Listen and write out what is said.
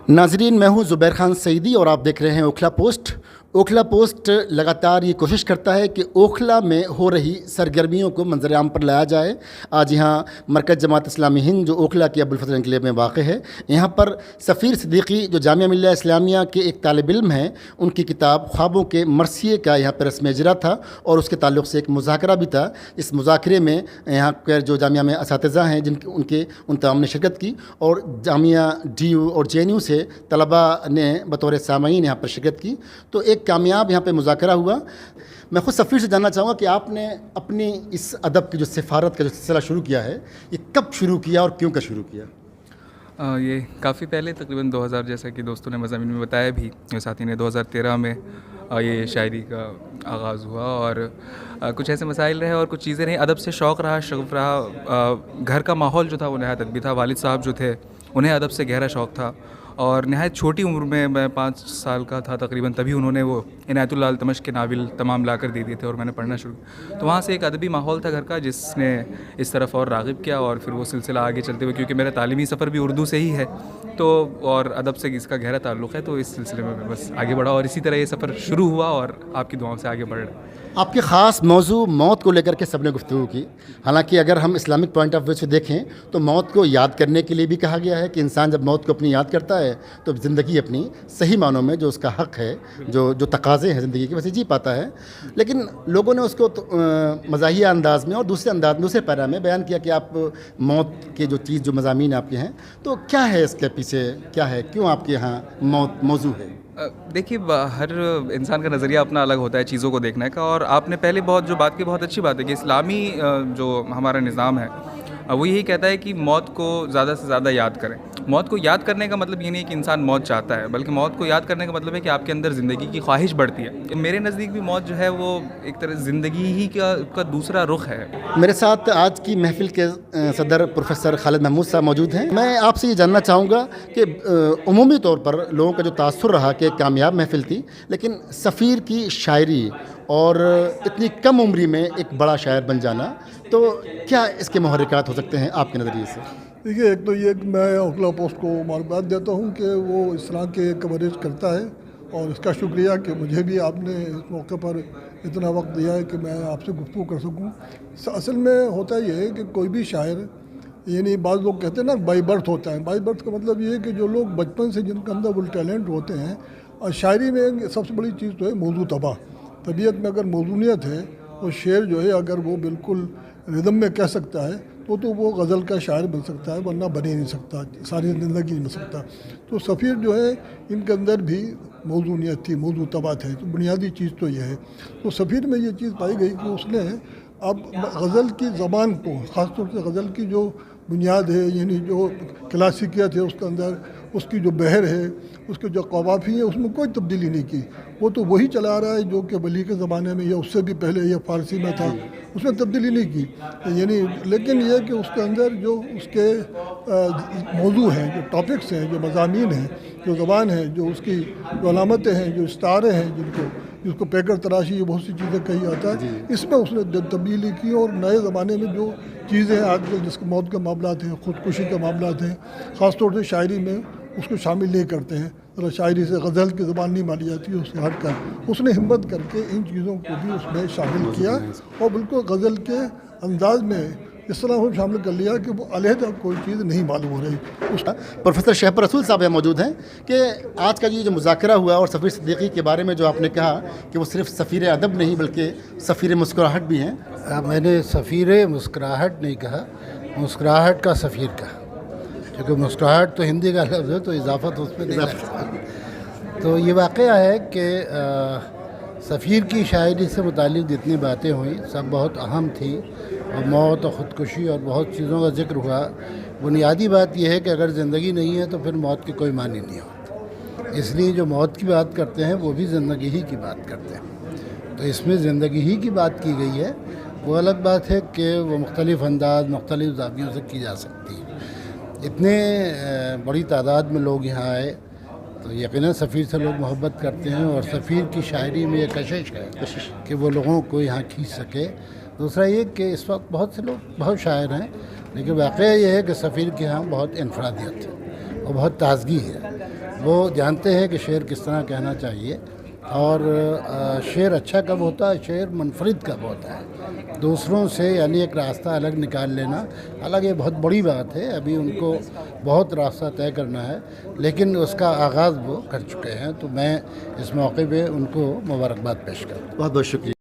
नाजरीन, मैं हूं ज़ुबैर खान सईदी और आप देख रहे हैं ओखला पोस्ट। ओखला पोस्ट लगातार ये कोशिश करता है कि ओखला में हो रही सरगर्मियों को मंजर आम पर लाया जाए। आज यहाँ मरकज़ जमात इस्लामी हिंद जो ओखला के अबुल फजल एनक्लेव में वाक़ है, यहाँ पर सफ़ीर सिद्दीकी जो जामिया मिल्लिया इस्लामिया के एक तालिब इल्म हैं, उनकी किताब ख्वाबों के मरसिए का यहाँ पर रस्म इजरा था और उसके ताल्लुक़ से एक मुज़ाकरा भी था। इस मुज़ाकरे में यहाँ के जो जामिया में असातिज़ा हैं जिनके उन तमाम ने शिरकत की और जामिया DU और JNU से तलबा ने बतौर सामईन यहाँ पर शिरकत की। तो एक कामयाब यहाँ पे मुज़ाकरा हुआ। मैं ख़ुद सफ़ीर से जानना चाहूँगा कि आपने अपनी इस अदब की जो सिफ़ारत का जो सिलसिला शुरू किया है, ये कब शुरू किया और क्यों का शुरू किया? ये काफ़ी पहले, तकरीबन 2000, जैसा कि दोस्तों ने मज़ामीन में बताया भी, साथी ने 2013 में ये शायरी का आगाज़ हुआ और कुछ ऐसे मसाइल रहे और कुछ चीज़ें रहीं। अदब से शौक़ रहा, शगफ़ रहा। घर का माहौल जो था वो नहायत अदबी था। वालिद साहब जो थे उन्हें अदब से गहरा शौक़ था और नहायत छोटी उम्र में, मैं 5 साल का था तकरीबन, तभी उन्होंने वो इनायतुल्लाह अल्तमश के नावल तमाम ला कर दे दिए थे और मैंने पढ़ना शुरू किया। तो वहाँ से एक अदबी माहौल था घर का जिसने इस तरफ और राग़िब किया और फिर वो सिलसिला आगे चलते हुए, क्योंकि मेरा तालीमी सफ़र भी उर्दू से ही है तो और अदब से इसका गहरा ताल्लुक़ है, तो इस सिलसिले में मैं बस आगे बढ़ा और इसी तरह ये सफ़र शुरू हुआ और आपकी दुआओं से आगे बढ़ रहा है। आपके ख़ास मौजू मौत को लेकर के सबने गुफ्तगू की। हालांकि अगर हम इस्लामिक पॉइंट ऑफ व्यू से देखें तो मौत को याद करने के लिए भी कहा गया है कि इंसान जब मौत को अपनी याद करता है तो ज़िंदगी अपनी सही मानों में जो उसका हक़ है, जो तकाज़े हैं ज़िंदगी के, वैसे जी पाता है। लेकिन लोगों ने उसको मज़ाहिया अंदाज़ में और दूसरे पैरा में बयान किया कि आप मौत के जो चीज़, जो मज़ामीन आपके हैं, तो क्या है इसके पीछे, क्या है, क्यों आपके यहाँ मौत मौजू है? देखिए, हर इंसान का नज़रिया अपना अलग होता है चीज़ों को देखने का। और आपने पहले जो बात की, बहुत अच्छी बात है कि इस्लामी जो हमारा निज़ाम है वो यही कहता है कि मौत को ज़्यादा से ज़्यादा याद करें। मौत को याद करने का मतलब ये नहीं है कि इंसान मौत चाहता है, बल्कि मौत को याद करने का मतलब है कि आपके अंदर ज़िंदगी की ख्वाहिश बढ़ती है। मेरे नज़दीक भी मौत जो है वो एक तरह ज़िंदगी ही का दूसरा रुख है। मेरे साथ आज की महफ़िल के सदर प्रोफेसर खालिद महमूद साहब मौजूद हैं। मैं आपसे ये जानना चाहूँगा कि उमूमी तौर पर लोगों का जो तासुर रहा कि एक कामयाब महफ़िल थी, लेकिन सफ़ीर की शायरी और इतनी कम उम्री में एक बड़ा शायर बन जाना, तो क्या इसके मुहर्रिकात हो सकते हैं आपके नज़रिए से? देखिए, एक तो ये कि मैं ओखला पोस्ट को मालूमात देता हूँ कि वो इस तरह के कवरेज करता है और इसका शुक्रिया कि मुझे भी आपने इस मौके पर इतना वक्त दिया है कि मैं आपसे गुफ्तगू कर सकूँ। असल में होता ये है कि कोई भी शायर, यानी बाज़ लोग कहते हैं ना बाई बर्थ होता है। बाई बर्थ का मतलब ये है कि जो लोग बचपन से जिनके अंदर वो टैलेंट होते हैं, और शायरी में सबसे बड़ी चीज़ तो है मौजू तबाह। तबीयत में अगर मौजूनियत है और शेर जो है अगर वो बिल्कुल रिदम में कह सकता है तो वो गज़ल का शायर बन सकता है, वरना बन ही नहीं सकता, सारी ज़िंदगी नहीं बन सकता। तो सफ़ीर जो है इनके अंदर भी मौजूनियत थी, मौजू तबाह थे। तो बुनियादी चीज़ तो यह है। तो सफ़ीर में ये चीज़ पाई गई कि उसने अब गज़ल की ज़बान को, ख़ासतौर से गज़ल की जो बुनियाद है, यानी जो क्लासिकियत है उसके अंदर, उसकी जो बहर है, उसके जो कवाफ़ी है, उसमें कोई तब्दीली नहीं की। वो तो वही चला रहा है जो कि वली के ज़माने में या उससे भी पहले या फ़ारसी में था, उसमें तब्दीली नहीं की। यानी लेकिन यह कि उसके अंदर जो उसके मौजू हैं, जो टॉपिक्स हैं, जो मज़ामीन हैं, जो ज़बान है, जो उसकी जो अलामतें हैं, जो इस्तारे हैं, जिसको पैकर तराशी, ये बहुत सी चीज़ें कही जाता है, इसमें उसने तब्दीली की और नए ज़माने में जो चीज़ें आजकल जिसके मौत के मामलात हैं, ख़ुदकुशी के मामलात हैं, ख़ास तौर से शायरी में उसको शामिल नहीं करते हैं। तो शायरी से गज़ल की ज़बान नहीं मानी जाती है, उससे हट कर उसने हिम्मत करके इन चीज़ों को भी उसमें शामिल किया और बिल्कुल गज़ल के अंदाज में इस तरह को शामिल कर लिया कि वो अलहदा कोई चीज़ नहीं मालूम हो रही। प्रोफेसर शहब रसूल साहब यहाँ मौजूद हैं कि आज का ये जो मुज़ाकरा हुआ और सफ़ीर सिद्दीकी के बारे में जो आपने कहा कि वो सिर्फ सफ़ीर अदब नहीं बल्कि सफ़ीर मुस्कुराहट भी हैं। मैंने सफ़ीर मुस्कुराहट नहीं कहा, मुस्कुराहट का सफ़ीर कहा, क्योंकि मुस्कुराहट तो हिंदी का लफ्ज़ है तो इजाफत उस पर नहीं लगता। तो ये वाक़या है कि सफ़ीर की शायरी से मुताल्लिक़ जितनी बातें हुई सब बहुत अहम थी और मौत और ख़ुदकुशी और बहुत चीज़ों का ज़िक्र हुआ। बुनियादी बात यह है कि अगर ज़िंदगी नहीं है तो फिर मौत की कोई मानी नहीं होती, इसलिए जो मौत की बात करते हैं वो भी ज़िंदगी ही की बात करते हैं। तो इसमें ज़िंदगी ही की बात की गई है। वो अलग बात है कि वो मुख्तलिफ़ अंदाज़, मुख्तलिफ़ ज़ावियों से की जा सकती है। इतने बड़ी तादाद में लोग यहाँ आए तो यकीनन सफ़ीर से लोग मोहब्बत करते हैं और सफ़ीर की शायरी में ये कशिश है कि वो लोगों को यहाँ खींच सके। दूसरा ये कि इस वक्त बहुत से लोग बहुत शायर हैं, लेकिन वाक़या ये है कि सफ़ीर के यहाँ बहुत इनफरादियत है और बहुत ताज़गी है। وہ جانتے ہیں کہ شعر کس طرح کہنا چاہیے، اور شعر اچھا کب ہوتا ہے، شعر منفرد کب ہوتا ہے، دوسروں سے یعنی ایک راستہ الگ نکال لینا. حالانکہ یہ بہت بڑی بات ہے، ابھی ان کو بہت راستہ طے کرنا ہے، لیکن اس کا آغاز وہ کر چکے ہیں. تو میں اس موقع پہ ان کو مبارکباد پیش کرتا ہوں. بہت بہت شکریہ.